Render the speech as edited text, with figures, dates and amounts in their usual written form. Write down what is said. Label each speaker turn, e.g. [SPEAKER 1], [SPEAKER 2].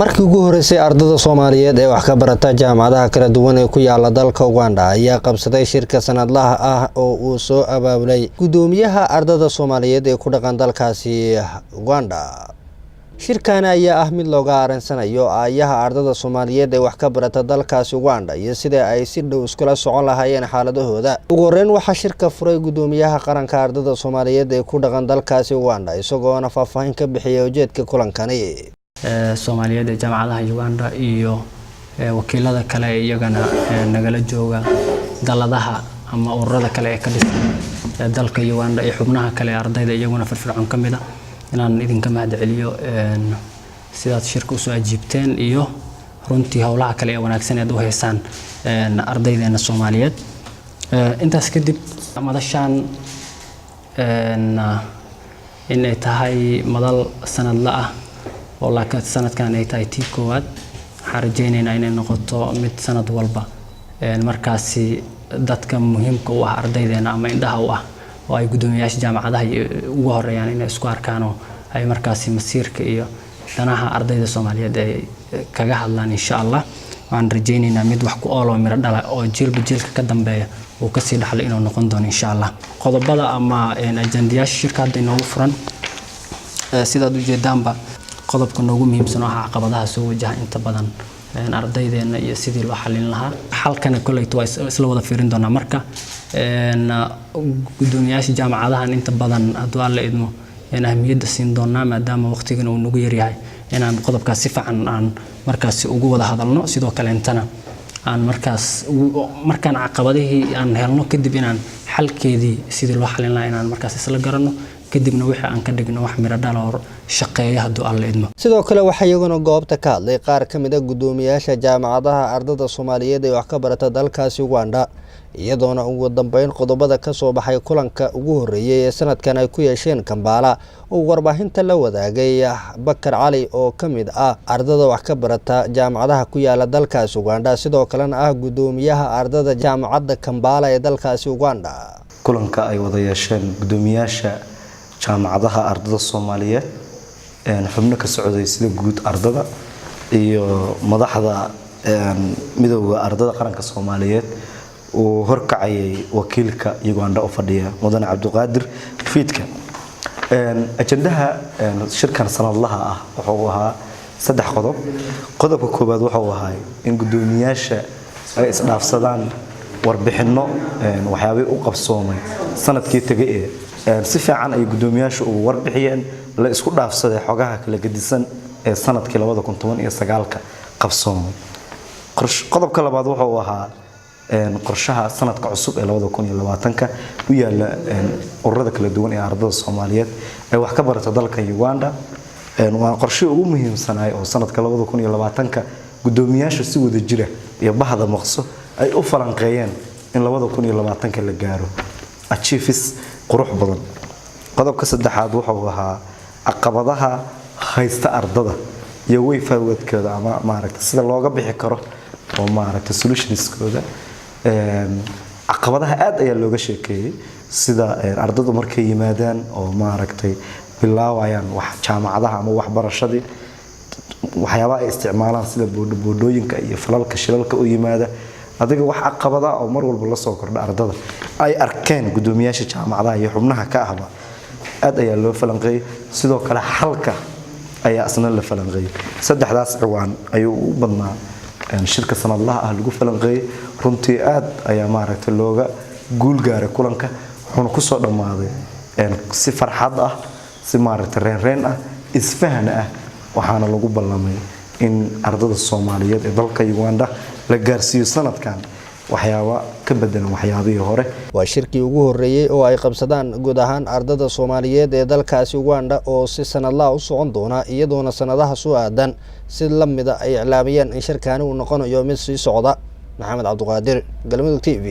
[SPEAKER 1] markii ugu horeysay ardayda Soomaaliyeed ee wax ka barata jaamacadaha kala duwan ee ku yaala dalka Uganda ayaa qabsaday shirka sanadlaha ah oo uu soo abaabulay gudoomiyaha ardayda Soomaaliyeed ee ku dhaqan dalkaasi Uganda. shirkan ayaa ah mid looga aransanayo ayaha ardayda Soomaaliyeed ee wax ka barata dalkaasi Uganda iyo sida ay si dhow iskula socon lahaayeen xaaladahooda. ugu horeyn waxa shirka furay gudoomiyaha qaranka ardayda Soomaaliyeed ee ku dhaqan dalkaasi Uganda isagoo faahfaahin ka bixiyay ujeedka kulankani.
[SPEAKER 2] Soomaaliyeed ee jaamacadaha Uganda iyo wakiilada kale iyagana nagala jooga daladaha ama ururada kale ee ka dhisan dalka Uganda ee xubnaha kale ardayda iyaguna firfircoon kamid ah inaan idinka mahadceliyo sidaad shirka u soo ajiibteen iyo runtii hawlaha kale ee wanaagsan ee u heesaan ardaydeena Soomaaliyeed. intaas kadib madashaan in ay tahay madal sanadla ah oo laakiin sanadkan ay tahay tii koowaad xarajeynayna inay noqoto mid sanad walba markaasi dadka muhiimka u ah ardaydeena ama indhaha u ah oo ay gudoomiyaasha jaamacadaha ugu horeeyaan inay isku arkaan oo ay markaasi masiirka iyo danaha ardayda Soomaaliyeed ay kaga hadlaan insha Allah. waan rajeynaynaa mid wax ku oolo miro dhala oo jiilba jiilka ka dambeeya oo ka sii dhaxlo inuu noqon doono insha Allah. qodobada ama ajandayaasha shirka hadda inoogu furan sidaad u jeedaanba qodobka noogu muhiimsan waa caqabadaha soo wajaha inta badan ardaydeena iyo sidii loo xalin lahaa. halkan kuleyto waa isla wada fiirin doona marka gudoomiyaasha jaamacadaha inta badan haduu alla idmo ahmiyada siin doona maadaama waqtigan uu nagu yar yahay inaan qodobkaas si fiican aan markaas ugu wada hadalno sidoo kale intana aan markaan caqabadihii aan helno kadib inaan xalkeedii sidii loo xalin lahaa inaan markaas isla garanno kadibna wixii aan ka dhigno wax miro dhalo shaqeeyo haduu alla idmo.
[SPEAKER 1] sidoo kale waxa iyaguna goobta ka hadlay qaar kamid ah gudoomiyaasha jaamacadaha ardayda Soomaaliyeed ee wax ka barata dalkaasi Uganda iyadoona ugu dambeyn qodobada ka soo baxay kulanka ugu horeeyay ee sanadkan ay ku yeesheen kambala oo warbaahinta la wadaagay Bakar Cali oo kamid ah ardayda wax ka barata jaamacadaha ku yaala dalkaasi Uganda sidoo kalena ah gudoomiyaha ardayda jaamacadda Kambala ee dalkaasi Uganda.
[SPEAKER 3] kulanka ay wada yeesheen gudoomiyaasha jaamacadaha ardayda Soomaaliyeed xubno ka socday sida guud ardayda iyo madaxda midowga ardayda qaranka Soomaaliyeed oo horkacayay wakiilka Uganda oo fadhiya Mudane Cabdiqaadir Fiidka. ajandaha shirkan sanadlaha ah wuxuu ahaa 3 qodob. qodobka koobaad wuxuu ahaa in gudoomiyaasha ay isdhaafsadaan warbixino waxyaabo u qabsoomay sanadkii tagay si fiican ay gudoomiyaashu ugu warbixiyeen la isku dhaafsaday xogaha kala gedisan ee sanadkii 2019 qabsoomay. qodobka labaad wuxuu ahaa qorshaha sanadka cusub ee 2020 u yaala ururada kala duwan ee ardayda Soomaaliyeed ee wax ka barata dalka Uganda. waa qorshe ugu muhiimsanaay oo sanadka 2020 gudoomiyaashu si wada jira iyo bahda maqso ay u falanqeeyeen in 2020 la gaaro achievements qurux badan. qodobka saddexaad wuxuu ahaa caqabadaha haysta ardayda iyo way faawadkooda ama maaragtay sida looga bixi karo oo maaragtay solutionskooda. caqabadaha aad ayaa looga sheekeeyay sida ardaydu markay yimaadaan oo maaragtay bilaawayaan wax jaamacadaha ama waxbarashadii waxyaabaha ay isticmaalaan sida boodooyinka iyo falalka shilalka u yimaada adiga wax caqabada oo mar walba la soo kordha ardayda ay arkeen gudoomiyaasha jaamacadaha iyo xubnaha ka ahba aad ayaa loo falanqeeyay. sidoo kale xalka ayaa asna la falanqeeyay. saddexdaas ciwaan ayuu u badnaa shirka sanadlaha ah lagu falanqeeyay. runtii aad ayaa maaragtay looga guul gaaray kulanka wuxuuna ku soo dhamaaday si farxad ah si maaragtay reen ah isfahan ah waxaana lagu ballamay in ardayda Soomaaliyeed ee dalka Uganda la gaarsiiyo sanadkan waxyaabo ka bedelan waxyaabihii hore.
[SPEAKER 1] waa shirkii ugu horeeyay oo ay qabsadaan guud ahaan ardayda Soomaaliyeed ee dalkaasi Uganda oo si sanadlaha u socon doona iyadoona sanadaha soo aadan si la mid ah ay iclaamiyeen in shirkaani uu noqonayo mid sii socda. Maxamed Cabdiqaadir, Galmudug TV.